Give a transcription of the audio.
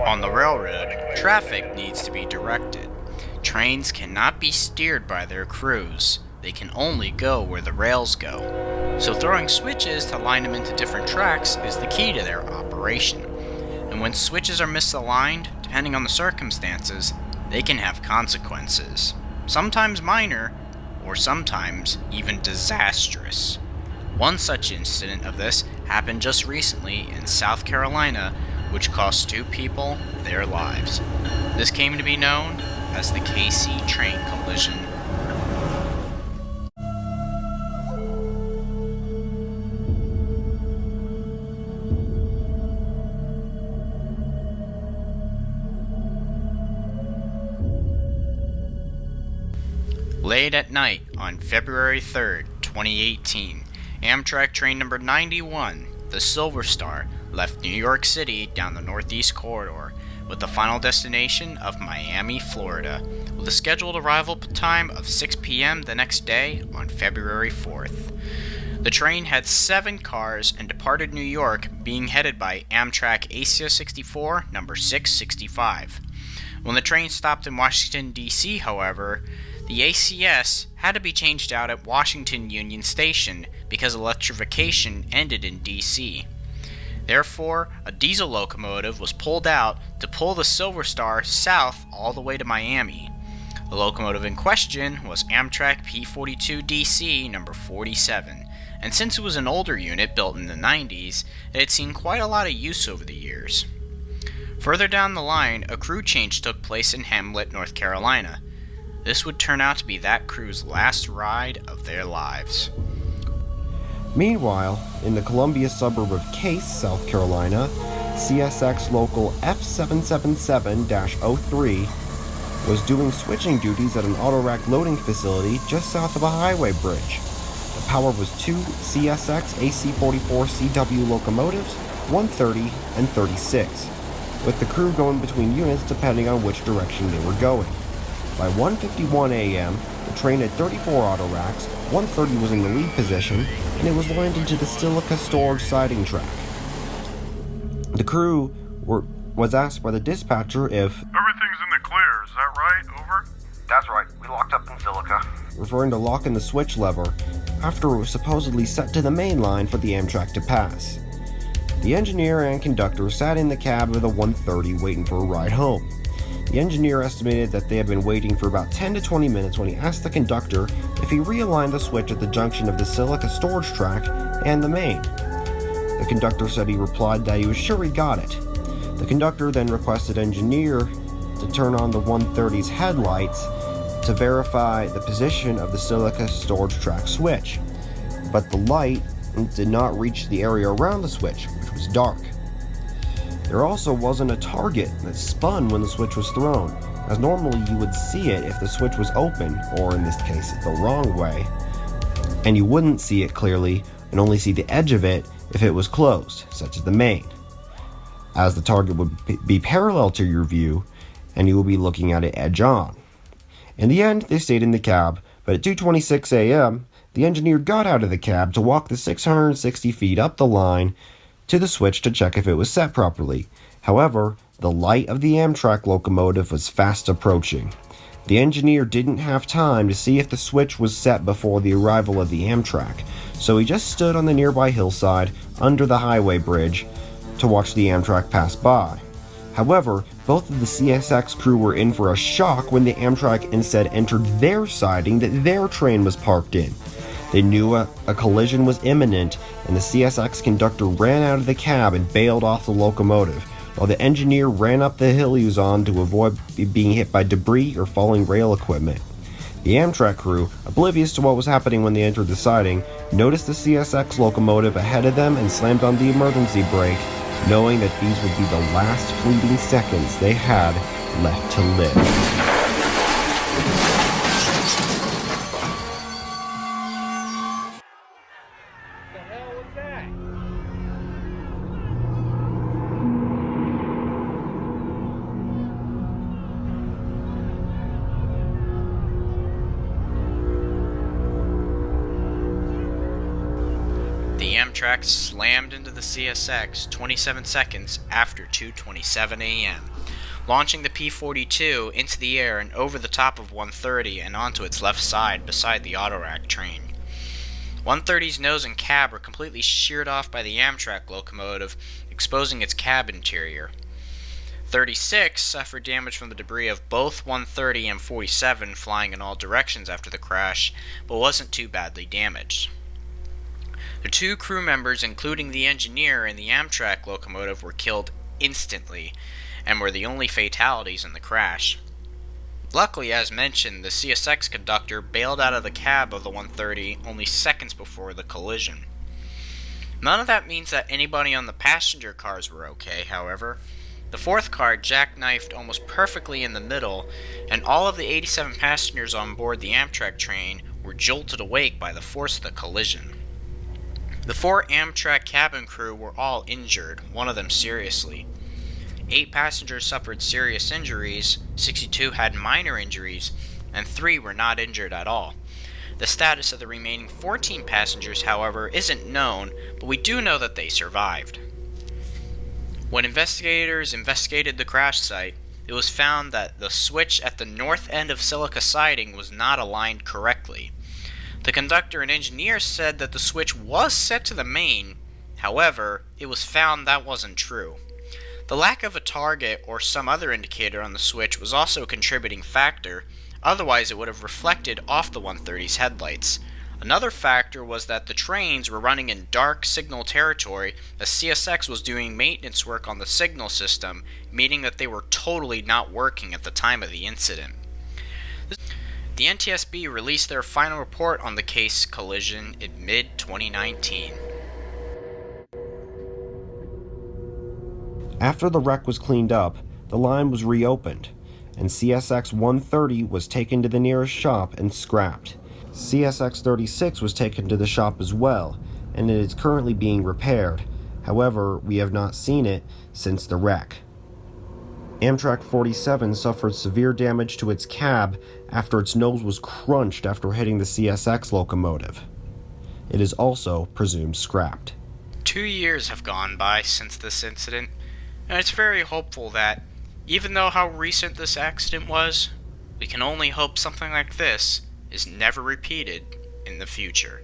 On the railroad, traffic needs to be directed. Trains cannot be steered by their crews. They can only go where the rails go. So throwing switches to line them into different tracks is the key to their operation. And when switches are misaligned, depending on the circumstances, they can have consequences. Sometimes minor, or sometimes even disastrous. One such incident of this happened just recently in South Carolina, which cost 2 people their lives. This came to be known as the CAYCE train collision. Late at night on February 3rd, 2018, Amtrak train number 91, the Silver Star, left New York City down the Northeast Corridor with the final destination of Miami, Florida, with a scheduled arrival time of 6 p.m. the next day on February 4th. The train had 7 cars and departed New York, being headed by Amtrak ACIA 64, number 665. When the train stopped in Washington, D.C., however, the ACS had to be changed out at Washington Union Station because electrification ended in D.C. Therefore, a diesel locomotive was pulled out to pull the Silver Star south all the way to Miami. The locomotive in question was Amtrak P42 DC number 47, and since it was an older unit built in the 90s, it had seen quite a lot of use over the years. Further down the line, a crew change took place in Hamlet, North Carolina. This would turn out to be that crew's last ride of their lives. Meanwhile, in the Columbia suburb of CAYCE, South Carolina, CSX local F777-03 was doing switching duties at an autorack loading facility just south of a highway bridge. The power was 2 CSX AC-44CW locomotives, 130 and 36, with the crew going between units depending on which direction they were going. By 1:51 a.m., the train had 34 autoracks, 130 was in the lead position, and it was lined into the silica storage siding track. The crew was asked by the dispatcher if everything's in the clear, is that right? Over? That's right, we locked up in silica. Referring to locking the switch lever after it was supposedly set to the main line for the Amtrak to pass. The engineer and conductor sat in the cab of the 130 waiting for a ride home. The engineer estimated that they had been waiting for about 10 to 20 minutes when he asked the conductor if he realigned the switch at the junction of the silica storage track and the main. The conductor said he replied that he was sure he got it. The conductor then requested engineer to turn on the 130's headlights to verify the position of the silica storage track switch, but the light did not reach the area around the switch, which was dark. There also wasn't a target that spun when the switch was thrown, as normally you would see it if the switch was open, or in this case, the wrong way, and you wouldn't see it clearly and only see the edge of it if it was closed, such as the main, as the target would be parallel to your view and you will be looking at it edge on. In the end, they stayed in the cab, but at 2:26 a.m., the engineer got out of the cab to walk the 660 feet up the line to the switch to check if it was set properly. However, the light of the Amtrak locomotive was fast approaching. The engineer didn't have time to see if the switch was set before the arrival of the Amtrak, so he just stood on the nearby hillside under the highway bridge to watch the Amtrak pass by. However, both of the CSX crew were in for a shock when the Amtrak instead entered their siding that their train was parked in. They knew a collision was imminent, and the CSX conductor ran out of the cab and bailed off the locomotive, while the engineer ran up the hill he was on to avoid being hit by debris or falling rail equipment. The Amtrak crew, oblivious to what was happening when they entered the siding, noticed the CSX locomotive ahead of them and slammed on the emergency brake, knowing that these would be the last fleeting seconds they had left to live. The Amtrak Amtrak slammed into the CSX 27 seconds after 2:27 a.m., launching the P-42 into the air and over the top of 130 and onto its left side beside the autorack train. 130's nose and cab were completely sheared off by the Amtrak locomotive, exposing its cab interior. 36 suffered damage from the debris of both 130 and 47 flying in all directions after the crash, but wasn't too badly damaged. The 2 crew members, including the engineer and the Amtrak locomotive, were killed instantly and were the only fatalities in the crash. Luckily, as mentioned, the CSX conductor bailed out of the cab of the 130 only seconds before the collision. None of that means that anybody on the passenger cars were okay, however. The 4th car jackknifed almost perfectly in the middle, and all of the 87 passengers on board the Amtrak train were jolted awake by the force of the collision. The 4 Amtrak cabin crew were all injured, one of them seriously. 8 passengers suffered serious injuries, 62 had minor injuries, and 3 were not injured at all. The status of the remaining 14 passengers, however, isn't known, but we do know that they survived. When investigators investigated the crash site, it was found that the switch at the north end of Silica siding was not aligned correctly. The conductor and engineer said that the switch was set to the main, however, it was found that wasn't true. The lack of a target or some other indicator on the switch was also a contributing factor, otherwise it would have reflected off the 130's headlights. Another factor was that the trains were running in dark signal territory as CSX was doing maintenance work on the signal system, meaning that they were totally not working at the time of the incident. The NTSB released their final report on the CAYCE collision in mid-2019. After the wreck was cleaned up, the line was reopened, and CSX 130 was taken to the nearest shop and scrapped. CSX 36 was taken to the shop as well, and it is currently being repaired. However, we have not seen it since the wreck. Amtrak 47 suffered severe damage to its cab after its nose was crunched after hitting the CSX locomotive. It is also presumed scrapped. 2 years have gone by since this incident, and it's very hopeful that, even though how recent this accident was, we can only hope something like this is never repeated in the future.